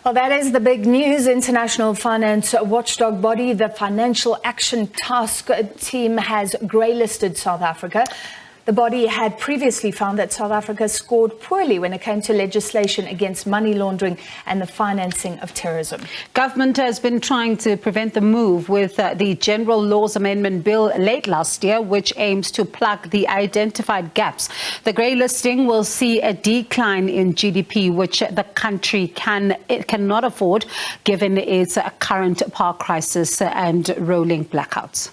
Well, that is the big news. International finance watchdog body, the Financial Action Task Team, has greylisted South Africa. The body had previously found that South Africa scored poorly when it came to legislation against money laundering and the financing of terrorism. Government has been trying to prevent the move with the General Laws Amendment Bill late last year, which aims to plug the identified gaps. The greylisting will see a decline in GDP, which the country cannot afford, given its current power crisis and rolling blackouts.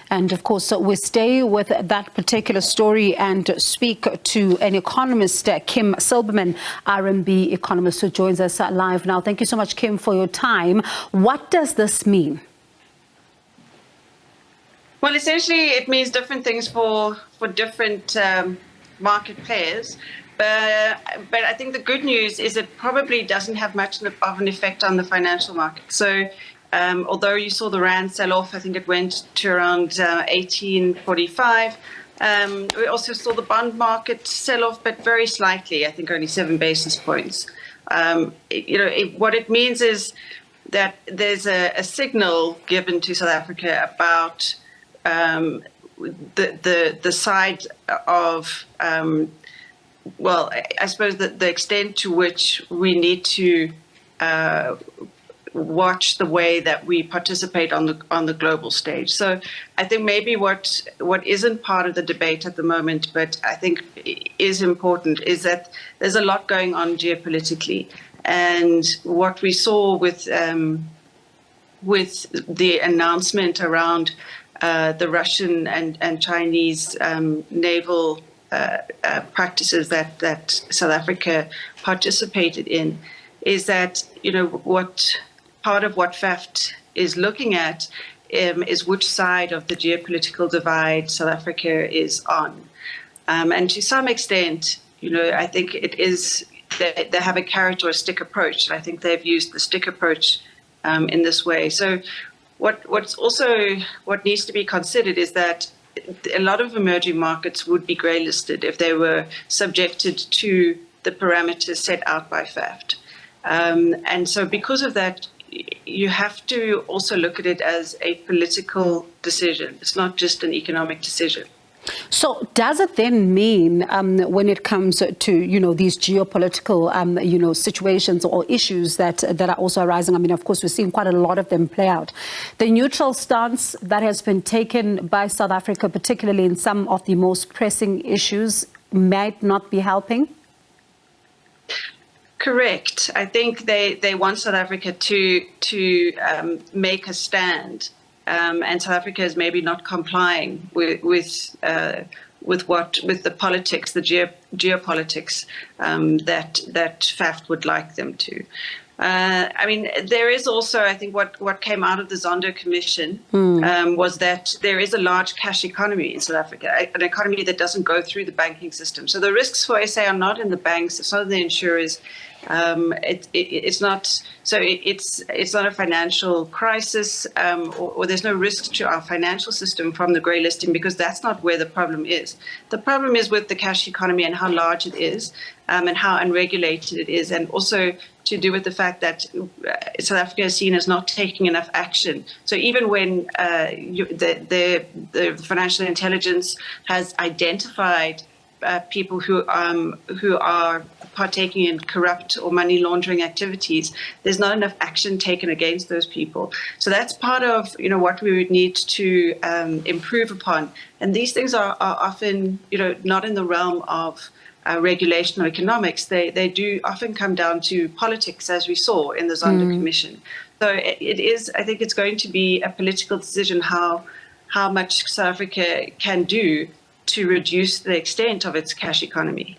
And of course, we stay with that particular story and speak to an economist, Kim Silberman, RMB Economist, who joins us live now. Thank you so much, Kim, for your time. What does this mean? Well, essentially, it means different things for different market players. But I think the good news is it probably doesn't have much of an effect on the financial market. So although you saw the rand sell off, I think it went to around 1845. We also saw the bond market sell off, but very slightly. I think only 7 basis points. What it means is that there's a signal given to South Africa about the side of well, I suppose the extent to which we need to watch the way that we participate on the global stage. So I think maybe what isn't part of the debate at the moment, but I think is important, is that there's a lot going on geopolitically, and what we saw with the announcement around the Russian and Chinese naval practices that South Africa participated in, is that part of what FAFT is looking at is which side of the geopolitical divide South Africa is on. And to some extent, I think it is, they have a carrot or a stick approach. I think they've used the stick approach in this way. So what needs to be considered is that a lot of emerging markets would be greylisted if they were subjected to the parameters set out by FAFT. And so because of that, you have to also look at it as a political decision. It's not just an economic decision. So does it then mean when it comes to, these geopolitical, situations or issues that are also arising? I mean, of course, we've seen quite a lot of them play out. The neutral stance that has been taken by South Africa, particularly in some of the most pressing issues, might not be helping? Correct. I think they want South Africa to make a stand, and South Africa is maybe not complying with the politics, the geopolitics that FAFT would like them to. I mean, there is also, I think, what came out of the Zondo Commission was that there is a large cash economy in South Africa, an economy that doesn't go through the banking system. So the risks for SA are not in the banks, it's not in the insurers. It's not a financial crisis, or there's no risk to our financial system from the greylisting, because that's not where the problem is. The problem is with the cash economy and how large it is, and how unregulated it is, and also to do with the fact that South Africa is seen as not taking enough action. So even when the financial intelligence has identified people who are partaking in corrupt or money laundering activities, there's not enough action taken against those people. So that's part of what we would need to improve upon. And these things are often not in the realm of regulation or economics. They do often come down to politics, as we saw in the Zondo Commission. So it is. I think it's going to be a political decision how much South Africa can do to reduce the extent of its cash economy.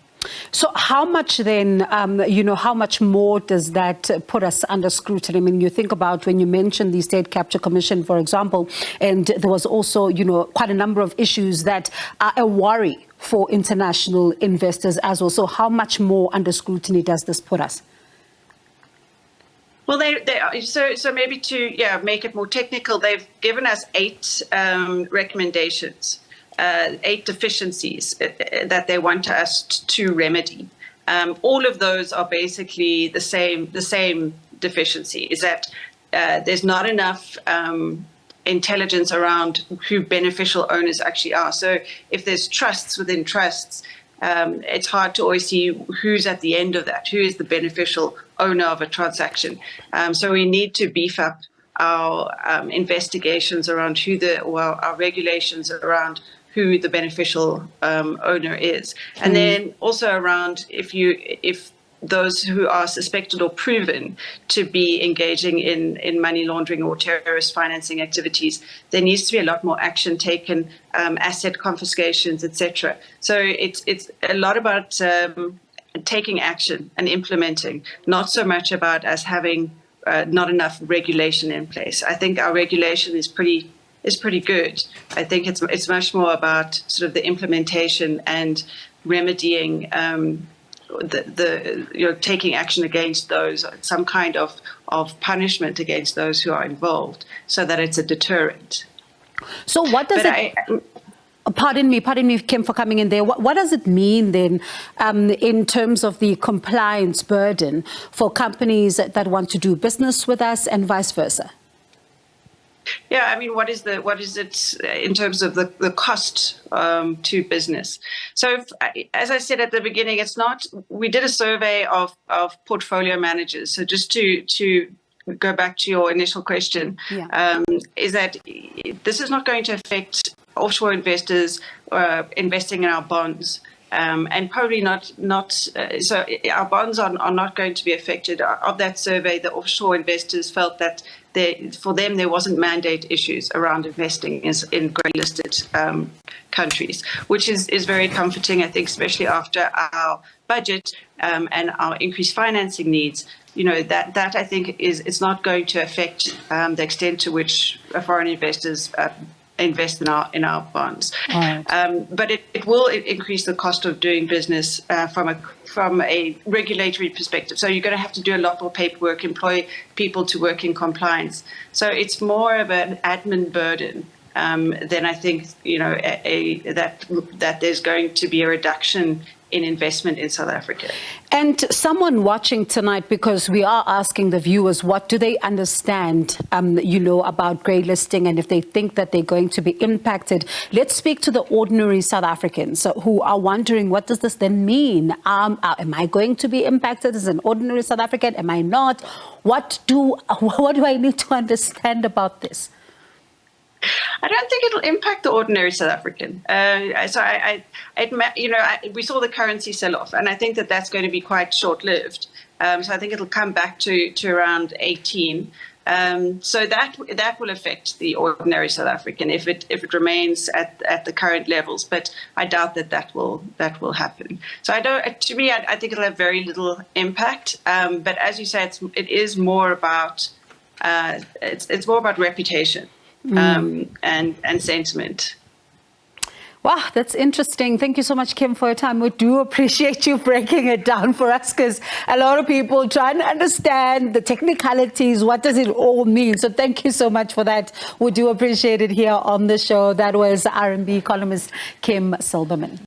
So how much then, how much more does that put us under scrutiny? I mean, you think about when you mentioned the State Capture Commission, for example, and there was also, quite a number of issues that are a worry for international investors as well. So how much more under scrutiny does this put us? Well, so maybe to make it more technical, they've given us 8 recommendations, 8 deficiencies that they want us to remedy. all of those are basically the same deficiency, is that there's not enough intelligence around who beneficial owners actually are. So if there's trusts within trusts, it's hard to always see who's at the end of that, who is the beneficial owner of a transaction. So we need to beef up our investigations around our regulations around who the beneficial owner is. And then also around if those who are suspected or proven to be engaging in money laundering or terrorist financing activities, there needs to be a lot more action taken, asset confiscations, etc. So it's a lot about taking action and implementing, not so much about us having not enough regulation in place. I think our regulation is pretty good. I think it's much more about sort of the implementation and remedying taking action against those, some kind of punishment against those who are involved, so that it's a deterrent. So what does Pardon me, Kim, for coming in there. What does it mean then in terms of the compliance burden for companies that want to do business with us and vice versa? Yeah, I mean, what is it in terms of the cost to business? So, as I said at the beginning, it's not. We did a survey of portfolio managers. So, just to go back to your initial question, is that this is not going to affect offshore investors investing in our bonds. And probably not. So our bonds are not going to be affected. Of that survey, the offshore investors felt that for them there wasn't mandate issues around investing in grey-listed countries, which is very comforting, I think, especially after our budget and our increased financing needs. You know, that I think it's not going to affect the extent to which foreign investors invest in our bonds. Right. But it will increase the cost of doing business from a regulatory perspective. So you're going to have to do a lot more paperwork, employ people to work in compliance. So it's more of an admin burden than I think, that there's going to be a reduction in investment in South Africa. And someone watching tonight, because we are asking the viewers, what do they understand, about grey listing, and if they think that they're going to be impacted. Let's speak to the ordinary South Africans who are wondering, what does this then mean? Am I going to be impacted as an ordinary South African? Am I not? What do I need to understand about this? I don't think it'll impact the ordinary South African. We saw the currency sell off, and I think that that's going to be quite short-lived. So I think it'll come back to around 18. So that will affect the ordinary South African if it remains at the current levels. But I doubt that will happen. So I think it'll have very little impact. But as you say, it is more about it's more about reputation. And sentiment. Wow, that's interesting. Thank you so much, Kim, for your time. We do appreciate you breaking it down for us, because a lot of people try and understand the technicalities. What does it all mean? So thank you so much for that. We do appreciate it here on the show. That was RMB economist Kim Silberman.